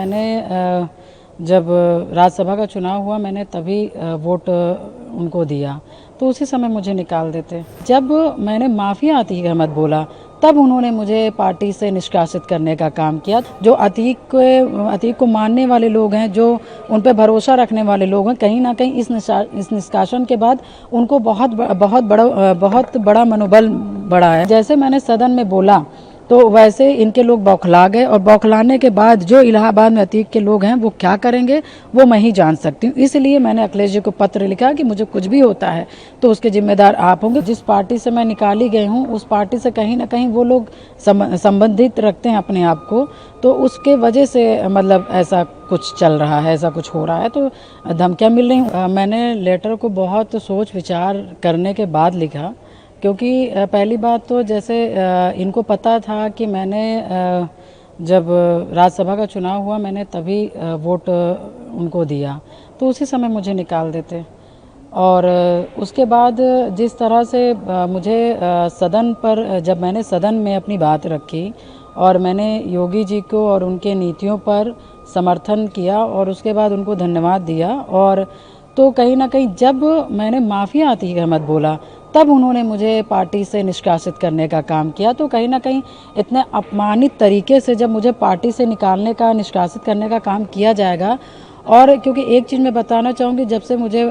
मैंने जब राज्यसभा का चुनाव हुआ मैंने तभी वोट उनको दिया, तो उसी समय मुझे निकाल देते। जब मैंने माफिया अतीक अहमद बोला तब उन्होंने मुझे पार्टी से निष्कासित करने का काम किया। जो अतीक को मानने वाले लोग हैं, जो उन पर भरोसा रखने वाले लोग हैं, कहीं ना कहीं इस निष्कासन के बाद उनको बहुत बड़ा मनोबल बढ़ा है। जैसे मैंने सदन में बोला तो वैसे इनके लोग बौखला गए, और बौखलाने के बाद जो इलाहाबाद में अतीक के लोग हैं वो क्या करेंगे वो मैं ही जान सकती हूँ। इसलिए मैंने अखिलेश जी को पत्र लिखा कि मुझे कुछ भी होता है तो उसके जिम्मेदार आप होंगे। जिस पार्टी से मैं निकाली गई हूँ उस पार्टी से कहीं ना कहीं वो लोग संबंधित रखते हैं अपने आप को, तो उसके वजह से मतलब ऐसा कुछ चल रहा है, ऐसा कुछ हो रहा है, तो धमकियाँ मिल रही। मैंने लेटर को बहुत सोच विचार करने के बाद लिखा, क्योंकि पहली बात तो जैसे इनको पता था कि मैंने जब राज्यसभा का चुनाव हुआ मैंने तभी वोट उनको दिया, तो उसी समय मुझे निकाल देते। और उसके बाद जिस तरह से मुझे सदन पर, जब मैंने सदन में अपनी बात रखी और मैंने योगी जी को और उनके नीतियों पर समर्थन किया और उसके बाद उनको धन्यवाद दिया, और तो कहीं ना कहीं जब मैंने माफिया अतीक अहमद बोला तब उन्होंने मुझे पार्टी से निष्कासित करने का काम किया। तो कहीं ना कहीं इतने अपमानित तरीके से जब मुझे पार्टी से निकालने का, निष्कासित करने का काम किया जाएगा, और क्योंकि एक चीज़ मैं बताना चाहूँगी, जब से मुझे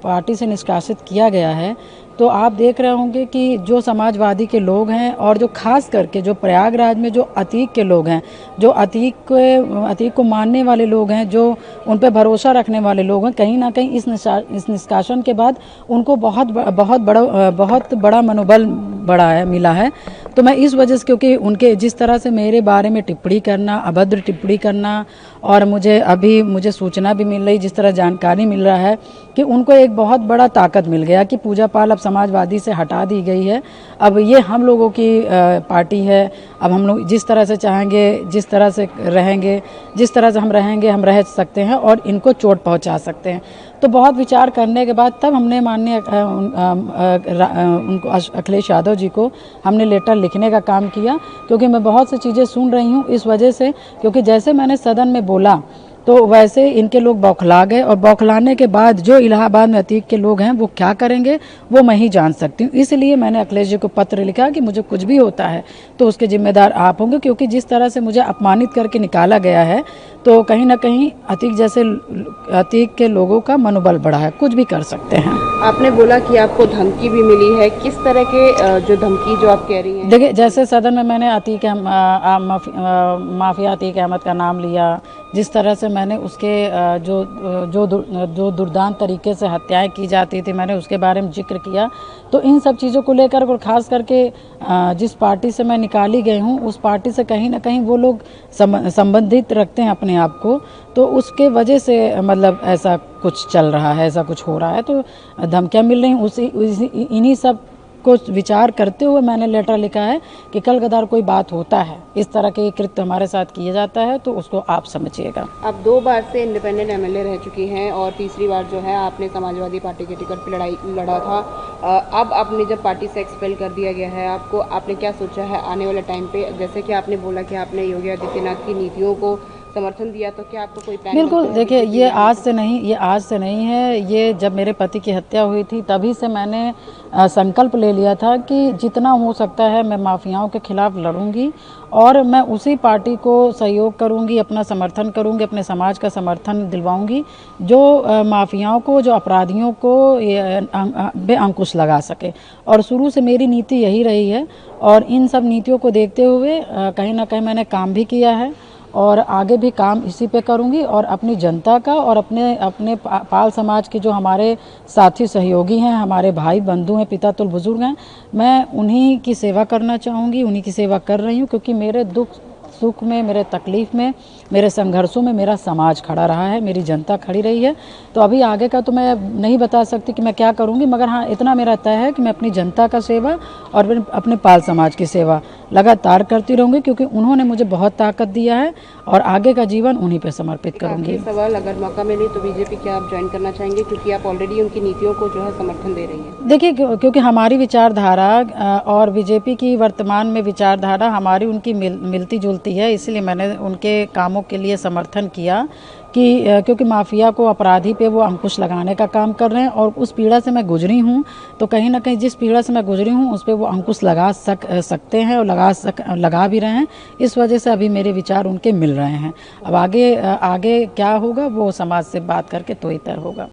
पार्टी से निष्कासित किया गया है तो आप देख रहे होंगे कि जो समाजवादी के लोग हैं और जो खास करके जो प्रयागराज में जो अतीक के लोग हैं, जो अतीक को मानने वाले लोग हैं, जो उन पर भरोसा रखने वाले लोग हैं, कहीं ना कहीं इस निष्कासन के बाद उनको बहुत बड़ा मनोबल मिला है। तो मैं इस वजह से, क्योंकि उनके जिस तरह से मेरे बारे में टिप्पणी करना, अभद्र टिप्पणी करना, और मुझे सूचना भी मिल रही, जिस तरह जानकारी मिल रहा है कि उनको एक बहुत बड़ा ताकत मिल गया कि पूजा पाल अब समाजवादी से हटा दी गई है, अब ये हम लोगों की पार्टी है, अब हम लोग जिस तरह से चाहेंगे, जिस तरह से रहेंगे, जिस तरह से हम रहेंगे हम रह सकते हैं और इनको चोट पहुंचा सकते हैं। तो बहुत विचार करने के बाद तब हमने माननीय उनको अखिलेश यादव जी को हमने लेटर लिखने का काम किया, क्योंकि मैं बहुत सी चीज़ें सुन रही हूँ इस वजह से, क्योंकि जैसे मैंने सदन में बोला तो वैसे इनके लोग बौखला गए, और बौखलाने के बाद जो इलाहाबाद में अतीक के लोग हैं वो क्या करेंगे वो मैं ही जान सकती हूँ। इसलिए मैंने अखिलेश जी को पत्र लिखा कि मुझे कुछ भी होता है तो उसके जिम्मेदार आप होंगे, क्योंकि जिस तरह से मुझे अपमानित करके निकाला गया है तो कहीं ना कहीं अतीक के लोगों का मनोबल बढ़ा है, कुछ भी कर सकते हैं। आपने बोला कि आपको धमकी भी मिली है, किस तरह के जो धमकी जो आप कह रही हैं? देखिए, जैसे सदन में मैंने माफिया अतीक अहमद का नाम लिया, जिस तरह से मैंने उसके जो दुर्दांत तरीके से हत्याएं की जाती थी मैंने उसके बारे में जिक्र किया, तो इन सब चीज़ों को लेकर, और ख़ास करके जिस पार्टी से मैं निकाली गई हूँ उस पार्टी से कहीं ना कहीं वो लोग संबंधित रखते हैं अपने आप को, तो उसके वजह से मतलब ऐसा कुछ चल रहा है, ऐसा कुछ हो रहा है, तो धमकियाँ मिल रही। इन्हीं सब को विचार करते हुए मैंने लेटर लिखा है कि कल कदार कोई बात होता है, इस तरह के कृत्य हमारे साथ किया जाता है तो उसको आप समझिएगा। आप 2 बार से इंडिपेंडेंट एमएलए रह चुकी हैं और तीसरी बार जो है आपने समाजवादी पार्टी के टिकट पर लड़ा था। अब आपने जब पार्टी से एक्सपेल कर दिया गया है, आपने क्या सोचा है आने वाले टाइम पे? जैसे कि आपने बोला कि आपने योगी आदित्यनाथ की नीतियों को समर्थन दिया, तो क्या आपको कोई प्लान? बिल्कुल, देखिए ये आज से नहीं है, ये जब मेरे पति की हत्या हुई थी तभी से मैंने संकल्प ले लिया था कि जितना हो सकता है मैं माफियाओं के खिलाफ लड़ूंगी, और मैं उसी पार्टी को सहयोग करूंगी, अपना समर्थन करूंगी, अपने समाज का समर्थन दिलवाऊंगी जो माफियाओं को, जो अपराधियों को बे अंकुश लगा सके। और शुरू से मेरी नीति यही रही है, और इन सब नीतियों को देखते हुए कहीं ना कहीं मैंने काम भी किया है और आगे भी काम इसी पे करूंगी, और अपनी जनता का और अपने पाल समाज के जो हमारे साथी सहयोगी हैं, हमारे भाई बंधु हैं, पिता तुल्य बुजुर्ग हैं, मैं उन्हीं की सेवा करना चाहूँगी, उन्हीं की सेवा कर रही हूँ, क्योंकि मेरे दुख सुख में, मेरे तकलीफ में, मेरे संघर्षों में मेरा समाज खड़ा रहा है, मेरी जनता खड़ी रही है। तो अभी आगे का तो मैं नहीं बता सकती कि मैं क्या करूँगी, मगर हाँ इतना मेरा तय है कि मैं अपनी जनता का सेवा और अपने पाल समाज की सेवा लगातार करती रहूँगी, क्योंकि उन्होंने मुझे बहुत ताकत दिया है और आगे का जीवन उन्हीं पर समर्पित करूँगी। सवाल, अगर मौका मिले तो बीजेपी क्या आप ज्वाइन करना चाहेंगे, क्योंकि आप ऑलरेडी उनकी नीतियों को जो है समर्थन दे रही हैं? देखिए, क्योंकि हमारी विचारधारा और बीजेपी की वर्तमान में विचारधारा हमारी उनकी मिलती जुलती चलती है, इसलिए मैंने उनके कामों के लिए समर्थन किया कि क्योंकि माफिया को, अपराधी पे वो अंकुश लगाने का काम कर रहे हैं और उस पीड़ा से मैं गुजरी हूँ, तो कहीं ना कहीं जिस पीड़ा से मैं गुजरी हूँ उस पर वो अंकुश लगा सकते हैं और लगा भी रहे हैं। इस वजह से अभी मेरे विचार उनके मिल रहे हैं। अब आगे आगे क्या होगा वो समाज से बात करके तो ही तय होगा।